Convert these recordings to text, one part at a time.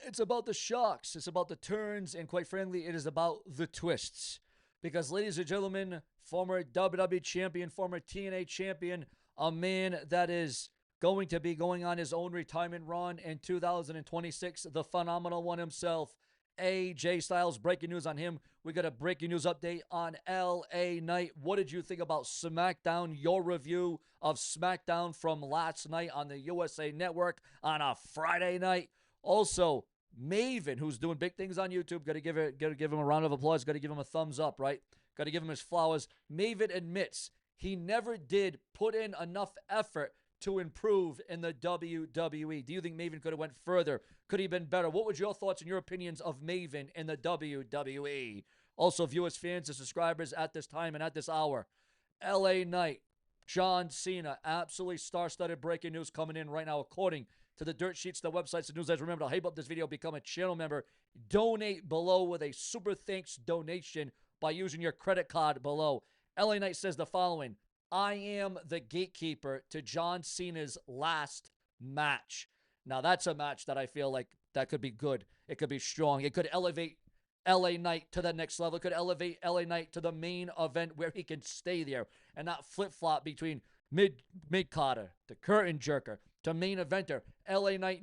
It's about the shocks. It's about the turns. And quite frankly, it is about the twists. Because, ladies and gentlemen, former WWE champion, former TNA champion, a man that is going to be going on his own retirement run in 2026, the phenomenal one himself, AJ Styles. Breaking news on him. We got a breaking news update on LA Knight. What did you think about SmackDown? Your review of SmackDown from last night on the USA Network on a Friday night. Also, Maven, who's doing big things on YouTube, got to give him a round of applause. Got to give him a thumbs up, right? Got to give him his flowers. Maven admits he never did put in enough effort to improve in the WWE. Do you think Maven could have went further? Could he have been better? What was your thoughts and your opinions of Maven in the WWE? Also, viewers, fans, and subscribers at this time and at this hour, LA Knight, John Cena, absolutely star-studded breaking news coming in right now. According to the dirt sheets, the websites, the newsletters, remember to hype up this video, become a channel member, donate below with a super thanks donation by using your credit card below. LA Knight says the following: I am the gatekeeper to John Cena's last match. Now, that's a match that I feel like that could be good. It could be strong. It could elevate LA Knight to the next level. It could elevate LA Knight to the main event where he can stay there and not flip-flop between mid-carder, the curtain jerker, to main eventer. LA Knight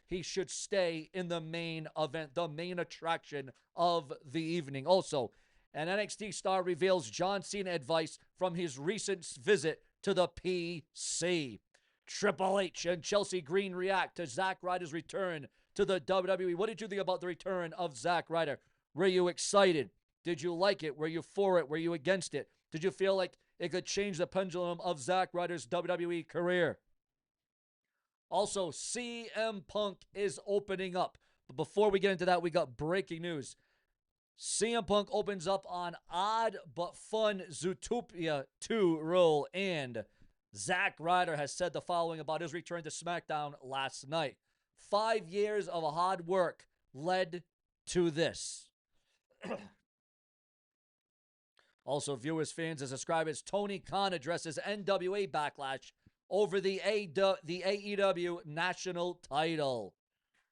he should stay in the main event, the main attraction of the evening. Also, an NXT star reveals John Cena advice from his recent visit to the PC. Triple H and Chelsea Green react to Zack Ryder's return to the WWE. What did you think about the return of Zack Ryder? Were you excited? Did you like it? Were you for it? Were you against it? Did you feel like it could change the pendulum of Zack Ryder's WWE career? Also, CM Punk is opening up. But before we get into that, we got breaking news. CM Punk opens up on Odd But Fun Zootopia 2 role, and Zack Ryder has said the following about his return to SmackDown last night. 5 years of hard work led to this. Also, viewers, fans, and subscribers, Tony Khan addresses NWA backlash over the AEW national title.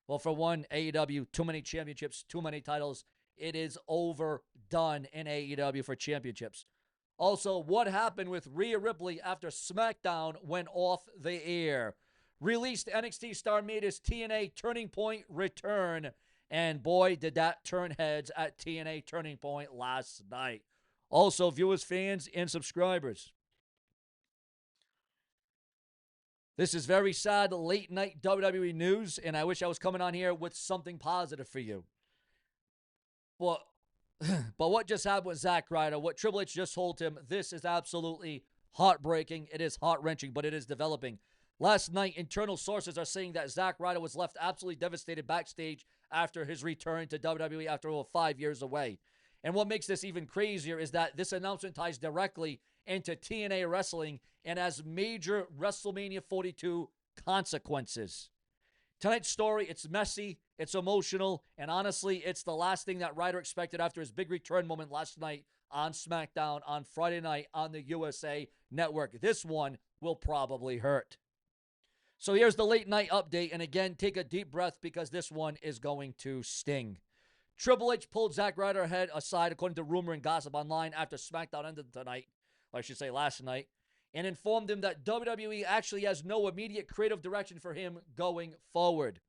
Well, for one, AEW, too many championships, too many titles. It is overdone in AEW for championships. Also, what happened with Rhea Ripley after SmackDown went off the air? Released NXT star made his TNA Turning Point return. And boy, did that turn heads at TNA Turning Point last night. Also, viewers, fans, and subscribers, this is very sad late night WWE news, and I wish I was coming on here with something positive for you. But what just happened with Zack Ryder, what Triple H just told him, this is absolutely heartbreaking. It is heart-wrenching, but it is developing. Last night, internal sources are saying that Zack Ryder was left absolutely devastated backstage after his return to WWE after over 5 years away. And what makes this even crazier is that this announcement ties directly into TNA Wrestling and has major WrestleMania 42 consequences. Tonight's story, it's messy, it's emotional, and honestly, it's the last thing that Ryder expected after his big return moment last night on SmackDown on Friday night on the USA Network. This one will probably hurt. So here's the late night update, and again, take a deep breath because this one is going to sting. Triple H pulled Zack Ryder head aside, according to rumor and gossip online, after SmackDown ended tonight, or I should say last night, and informed him that WWE actually has no immediate creative direction for him going forward.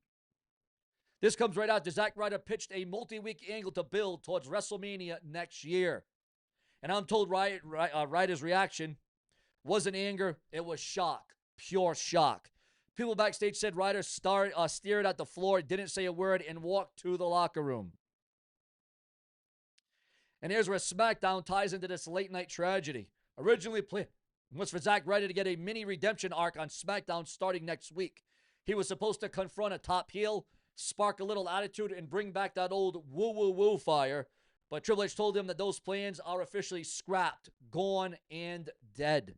This comes right after Zack Ryder pitched a multi-week angle to build towards WrestleMania next year. And I'm told Ryder's reaction wasn't anger, it was shock, pure shock. People backstage said Ryder stared at the floor, didn't say a word, and walked to the locker room. And here's where SmackDown ties into this late-night tragedy. Originally planned was for Zack Ryder to get a mini redemption arc on SmackDown starting next week. He was supposed to confront a top heel, spark a little attitude, and bring back that old woo-woo-woo fire. But Triple H told him that those plans are officially scrapped, gone, and dead.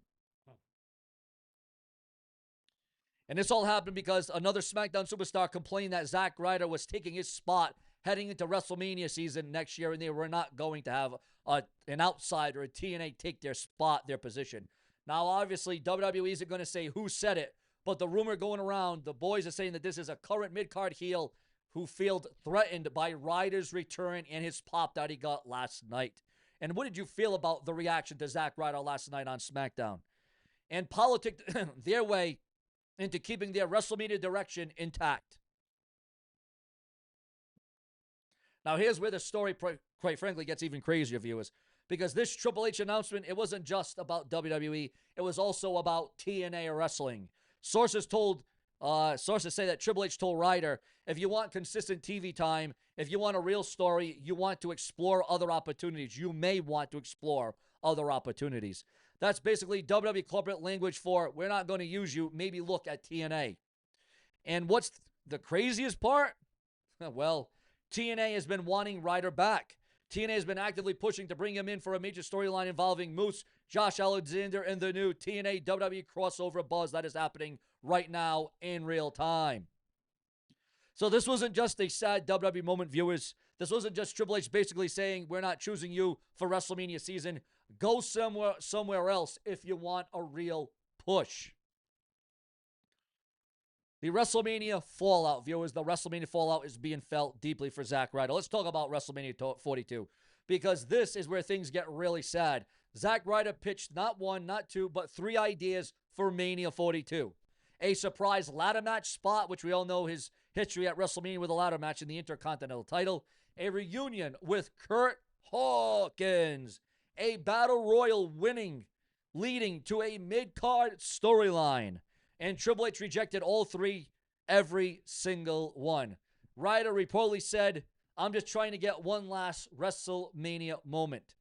And this all happened because another SmackDown superstar complained that Zack Ryder was taking his spot heading into WrestleMania season next year, and they were not going to have an outsider, a TNA, take their spot, their position. Now, obviously, WWE isn't going to say who said it, but the rumor going around, the boys are saying that this is a current mid-card heel who felt threatened by Ryder's return and his pop that he got last night. And what did you feel about the reaction to Zack Ryder last night on SmackDown? And politic their way into keeping their WrestleMania direction intact. Now, here's where the story, quite frankly, gets even crazier, viewers. Because this Triple H announcement, it wasn't just about WWE. It was also about TNA Wrestling. Sources say that Triple H told Ryder, if you want consistent TV time, if you want a real story, you want to explore other opportunities. You may want to explore other opportunities. That's basically WWE corporate language for, we're not going to use you, maybe look at TNA. And what's the craziest part? Well, TNA has been wanting Ryder back. TNA has been actively pushing to bring him in for a major storyline involving Moose, Josh Alexander, and the new TNA WWE crossover buzz that is happening right now in real time. So this wasn't just a sad WWE moment, viewers. This wasn't just Triple H basically saying, we're not choosing you for WrestleMania season. Go somewhere else if you want a real push. The WrestleMania fallout, viewers, the WrestleMania fallout is being felt deeply for Zack Ryder. Let's talk about WrestleMania 42, because this is where things get really sad. Zack Ryder pitched not one, not two, but 3 ideas for Mania 42. A surprise ladder match spot, which we all know his history at WrestleMania with a ladder match in the Intercontinental title. A reunion with Kurt Hawkins. A battle royal leading to a mid-card storyline. And Triple H rejected all 3, every single one. Ryder reportedly said, I'm just trying to get one last WrestleMania moment.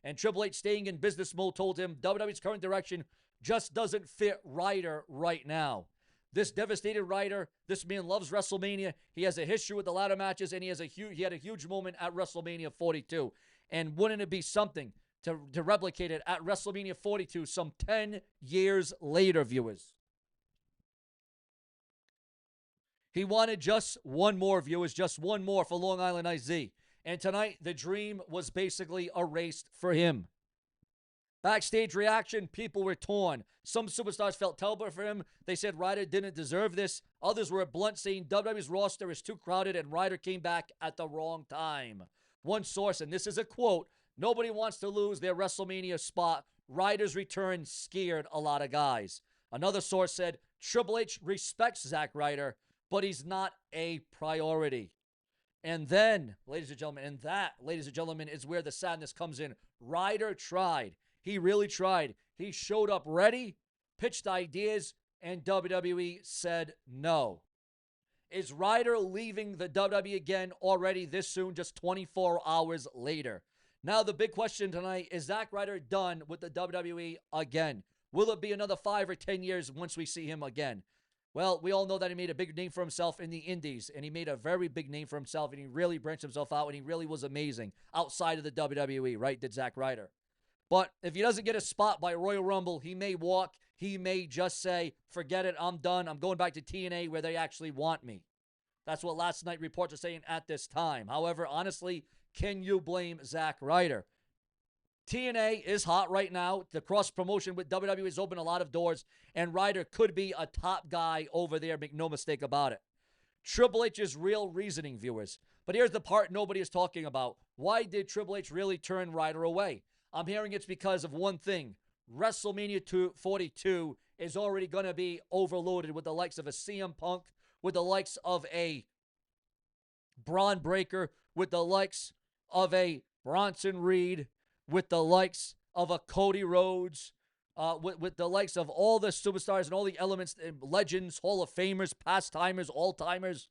And Triple H, staying in business mode, told him WWE's current direction just doesn't fit Ryder right now. This devastated Ryder, this man loves WrestleMania. He has a history with the ladder matches, and he had a huge moment at WrestleMania 42. And wouldn't it be something to replicate it at WrestleMania 42 some 10 years later, viewers? He wanted just one more, viewers, just one more for Long Island IZ. And tonight, the dream was basically erased for him. Backstage reaction, people were torn. Some superstars felt terrible for him. They said Ryder didn't deserve this. Others were blunt, saying WWE's roster is too crowded and Ryder came back at the wrong time. One source, and this is a quote, nobody wants to lose their WrestleMania spot. Ryder's return scared a lot of guys. Another source said Triple H respects Zack Ryder, but he's not a priority. And then, ladies and gentlemen, is where the sadness comes in. Ryder tried. He really tried. He showed up ready, pitched ideas, and WWE said no. Is Ryder leaving the WWE again already this soon, just 24 hours later? Now the big question tonight, is Zack Ryder done with the WWE again? Will it be another 5 or 10 years once we see him again? Well, we all know that he made a big name for himself in the indies, and he made a very big name for himself, and he really branched himself out, and he really was amazing outside of the WWE, right, did Zack Ryder. But if he doesn't get a spot by Royal Rumble, he may walk. He may just say, forget it, I'm done. I'm going back to TNA where they actually want me. That's what last night reports are saying at this time. However, honestly, can you blame Zack Ryder? TNA is hot right now. The cross-promotion with WWE has opened a lot of doors, and Ryder could be a top guy over there. Make no mistake about it. Triple H's real reasoning, viewers. But here's the part nobody is talking about. Why did Triple H really turn Ryder away? I'm hearing it's because of one thing. WrestleMania 42 is already going to be overloaded with the likes of a CM Punk, with the likes of a Braun Breaker, with the likes of a Bronson Reed, with the likes of a Cody Rhodes, with the likes of all the superstars and all the elements, legends, Hall of Famers, past-timers, all-timers.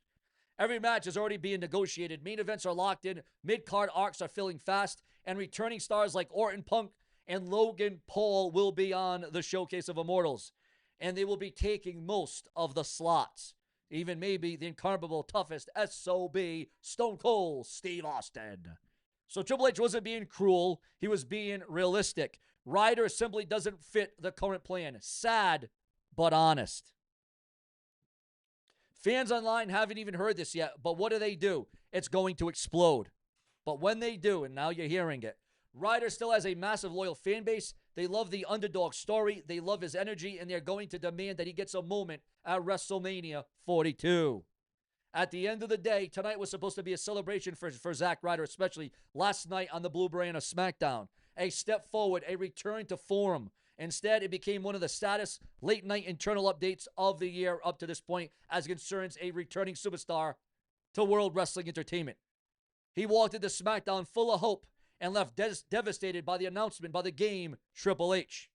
Every match is already being negotiated. Main events are locked in. Mid-card arcs are filling fast. And returning stars like Orton, Punk, and Logan Paul will be on the Showcase of Immortals. And they will be taking most of the slots. Even maybe the incomparable, toughest SOB, Stone Cold Steve Austin. So Triple H wasn't being cruel. He was being realistic. Ryder simply doesn't fit the current plan. Sad, but honest. Fans online haven't even heard this yet, but what do? It's going to explode. But when they do, and now you're hearing it, Ryder still has a massive loyal fan base. They love the underdog story. They love his energy, and they're going to demand that he gets a moment at WrestleMania 42. At the end of the day, tonight was supposed to be a celebration for Zack Ryder, especially last night on the Blue Brand of SmackDown. A step forward, a return to form. Instead, it became one of the saddest late-night internal updates of the year up to this point as concerns a returning superstar to World Wrestling Entertainment. He walked into SmackDown full of hope and left devastated by the announcement by the game Triple H.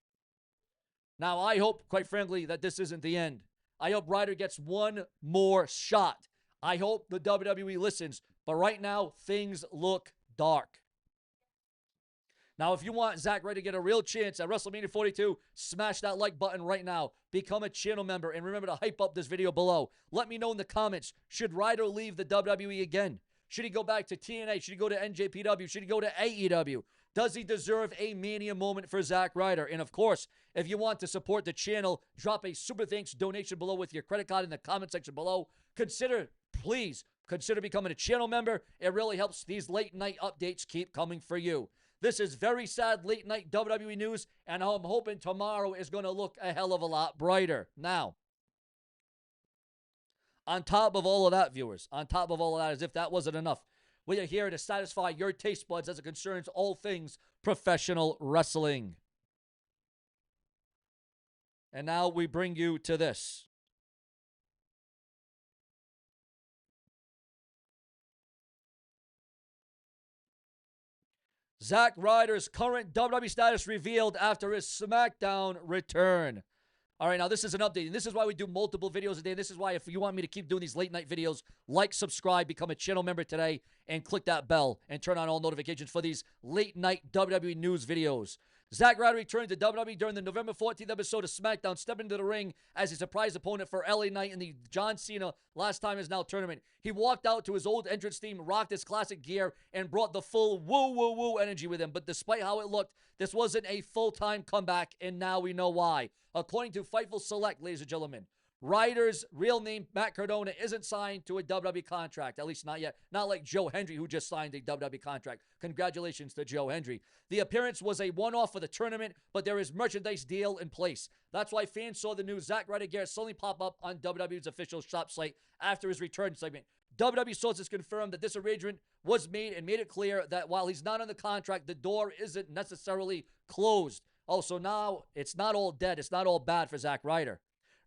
Now, I hope, quite frankly, that this isn't the end. I hope Ryder gets one more shot. I hope the WWE listens. But right now, things look dark. Now, if you want Zack Ryder to get a real chance at WrestleMania 42, smash that like button right now. Become a channel member. And remember to hype up this video below. Let me know in the comments, should Ryder leave the WWE again? Should he go back to TNA? Should he go to NJPW? Should he go to AEW? Does he deserve a Mania moment for Zack Ryder? And of course, if you want to support the channel, drop a super thanks donation below with your credit card in the comment section below. Please consider becoming a channel member. It really helps these late night updates keep coming for you. This is very sad late night WWE news, and I'm hoping tomorrow is going to look a hell of a lot brighter. Now, on top of all of that, viewers, on top of all of that, as if that wasn't enough, we are here to satisfy your taste buds as it concerns all things professional wrestling. And now we bring you to this. Zack Ryder's current WWE status revealed after his SmackDown return. All right, now this is an update, and this is why we do multiple videos a day. This is why if you want me to keep doing these late-night videos, like, subscribe, become a channel member today, and click that bell and turn on all notifications for these late-night WWE news videos. Zack Ryder returned to WWE during the November 14th episode of SmackDown, stepping into the ring as a surprise opponent for LA Knight in the John Cena Last Time Is Now tournament. He walked out to his old entrance theme, rocked his classic gear, and brought the full woo-woo-woo energy with him. But despite how it looked, this wasn't a full-time comeback, and now we know why. According to Fightful Select, ladies and gentlemen, Ryder's real name, Matt Cardona, isn't signed to a WWE contract, at least not yet. Not like Joe Hendry, who just signed a WWE contract. Congratulations to Joe Hendry. The appearance was a one-off for the tournament, but there is merchandise deal in place. That's why fans saw the new Zack Ryder gear suddenly pop up on WWE's official shop site after his return segment. WWE sources confirmed that this arrangement was made and made it clear that while he's not on the contract, the door isn't necessarily closed. Oh, so now it's not all dead. It's not all bad for Zack Ryder.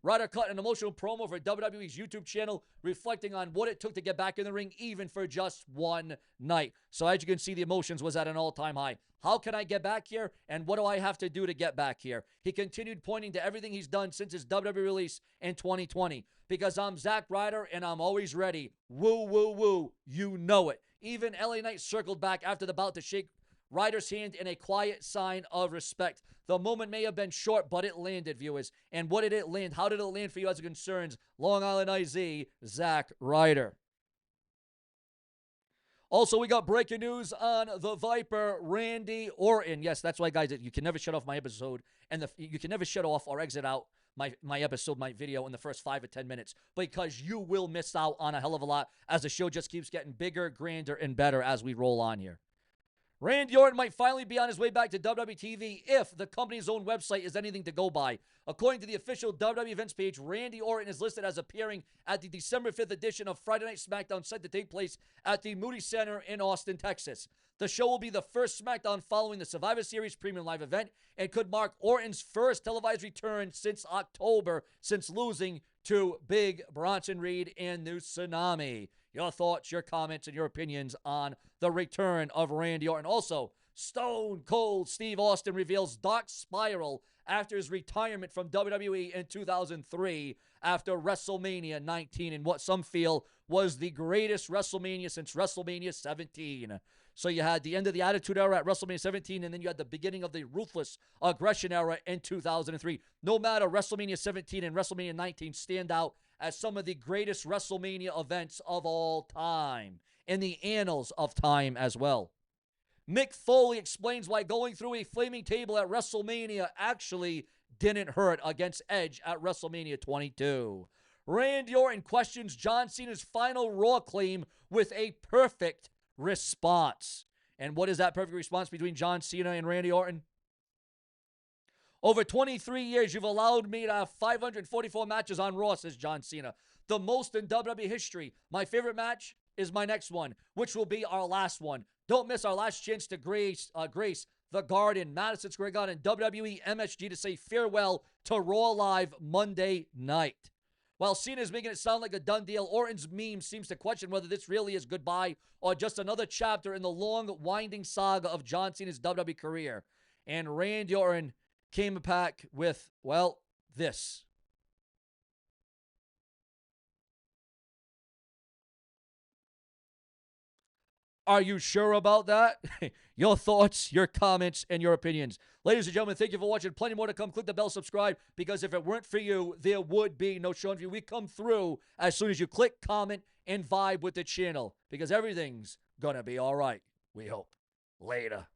Ryder cut an emotional promo for WWE's YouTube channel, reflecting on what it took to get back in the ring, even for just one night. So as you can see, the emotions was at an all-time high. How can I get back here, and what do I have to do to get back here? He continued pointing to everything he's done since his WWE release in 2020. Because I'm Zack Ryder, and I'm always ready. Woo, woo, woo. You know it. Even LA Knight circled back after the bout to shake Ryder's hand in a quiet sign of respect. The moment may have been short, but it landed, viewers. And what did it land? How did it land for you as it concerns Long Island IZ, Zack Ryder? Also, we got breaking news on the Viper, Randy Orton. Yes, that's why, guys, you can never shut off my episode, and you can never shut off or exit out my episode, my video in the first 5 or 10 minutes, because you will miss out on a hell of a lot as the show just keeps getting bigger, grander, and better as we roll on here. Randy Orton might finally be on his way back to WWE TV if the company's own website is anything to go by. According to the official WWE events page, Randy Orton is listed as appearing at the December 5th edition of Friday Night SmackDown, set to take place at the Moody Center in Austin, Texas. The show will be the first SmackDown following the Survivor Series Premium Live event and could mark Orton's first televised return since October, since losing to Big Bronson Reed and the Tsunami. Your thoughts, your comments, and your opinions on the return of Randy Orton. Also, Stone Cold Steve Austin reveals dark spiral after his retirement from WWE in 2003 after WrestleMania 19 in what some feel was the greatest WrestleMania since WrestleMania 17. So you had the end of the Attitude Era at WrestleMania 17, and then you had the beginning of the Ruthless Aggression Era in 2003. No matter, WrestleMania 17 and WrestleMania 19 stand out as some of the greatest WrestleMania events of all time, in the annals of time as well. Mick Foley explains why going through a flaming table at WrestleMania actually didn't hurt against Edge at WrestleMania 22. Randy Orton questions John Cena's final Raw claim with a perfect response. And what is that perfect response between John Cena and Randy Orton? Over 23 years, you've allowed me to have 544 matches on Raw, says John Cena. the most in WWE history. My favorite match is my next one, which will be our last one. Don't miss our last chance to grace the Garden, Madison Square Garden, WWE MSG to say farewell to Raw Live Monday night. While Cena is making it sound like a done deal, Orton's meme seems to question whether this really is goodbye or just another chapter in the long, winding saga of John Cena's WWE career. And Randy Orton came back with, well, this. Are you sure about that? Your thoughts, your comments, and your opinions. Ladies and gentlemen, thank you for watching. Plenty more to come. Click the bell, subscribe, because if it weren't for you, there would be no Sean View. We come through as soon as you click, comment, and vibe with the channel, because everything's going to be all right. We hope. Later.